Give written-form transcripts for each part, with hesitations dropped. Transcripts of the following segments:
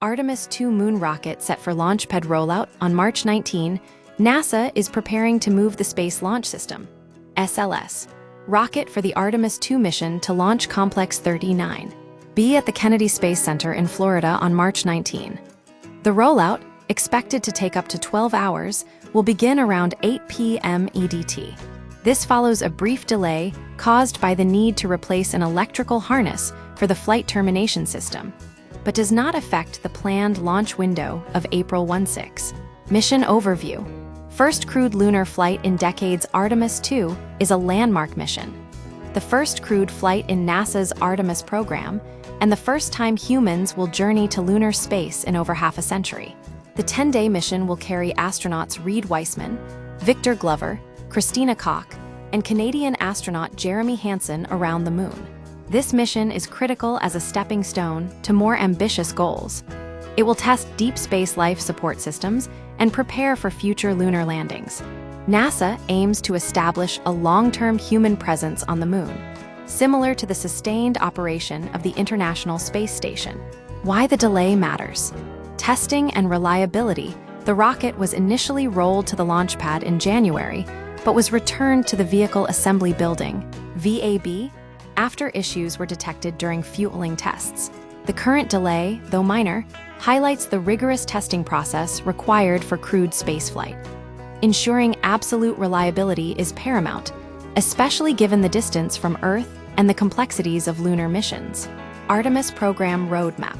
Artemis 2 moon rocket set for Launchpad rollout on March 19, NASA is preparing to move the Space Launch System, SLS, rocket for the Artemis 2 mission to launch Complex 39B at the Kennedy Space Center in Florida on March 19. The rollout, expected to take up to 12 hours, will begin around 8 p.m. EDT. This follows a brief delay caused by the need to replace an electrical harness for the flight termination system, but does not affect the planned launch window of April 16. Mission overview. First crewed lunar flight in decades. Artemis 2 is a landmark mission, the first crewed flight in NASA's Artemis program, and the first time humans will journey to lunar space in over half a century. The 10-day mission will carry astronauts Reed Weissman, Victor Glover, Christina Koch, and Canadian astronaut Jeremy Hansen around the moon. This mission is critical as a stepping stone to more ambitious goals. It will test deep space life support systems and prepare for future lunar landings. NASA aims to establish a long-term human presence on the moon, similar to the sustained operation of the International Space Station. Why the delay matters. Testing and reliability. The rocket was initially rolled to the launch pad in January, but was returned to the Vehicle Assembly Building, VAB, after issues were detected during fueling tests. The current delay, though minor, highlights the rigorous testing process required for crewed spaceflight. Ensuring absolute reliability is paramount, especially given the distance from Earth and the complexities of lunar missions. Artemis Program Roadmap.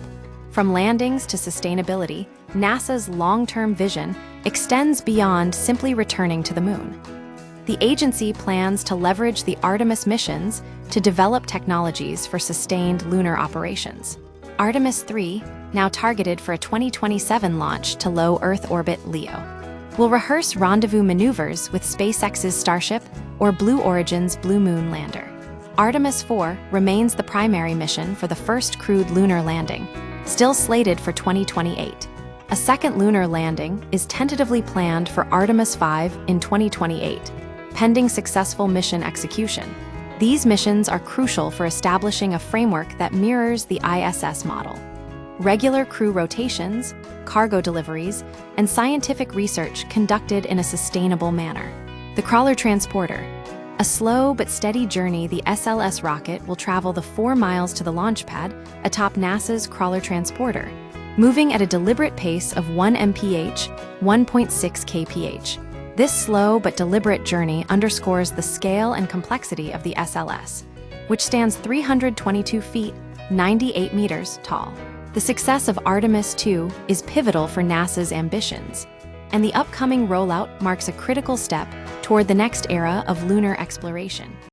From landings to sustainability, NASA's long-term vision extends beyond simply returning to the moon. The agency plans to leverage the Artemis missions to develop technologies for sustained lunar operations. Artemis 3, now targeted for a 2027 launch to low Earth orbit LEO, will rehearse rendezvous maneuvers with SpaceX's Starship or Blue Origin's Blue Moon lander. Artemis 4 remains the primary mission for the first crewed lunar landing, still slated for 2028. A second lunar landing is tentatively planned for Artemis 5 in 2028, pending successful mission execution. These missions are crucial for establishing a framework that mirrors the ISS model. Regular crew rotations, cargo deliveries, and scientific research conducted in a sustainable manner. The Crawler Transporter. A slow but steady journey, the SLS rocket will travel the 4 miles to the launch pad atop NASA's Crawler Transporter, moving at a deliberate pace of 1 mph, 1.6 kph. This slow but deliberate journey underscores the scale and complexity of the SLS, which stands 322 feet, 98 meters tall. The success of Artemis 2 is pivotal for NASA's ambitions, and the upcoming rollout marks a critical step toward the next era of lunar exploration.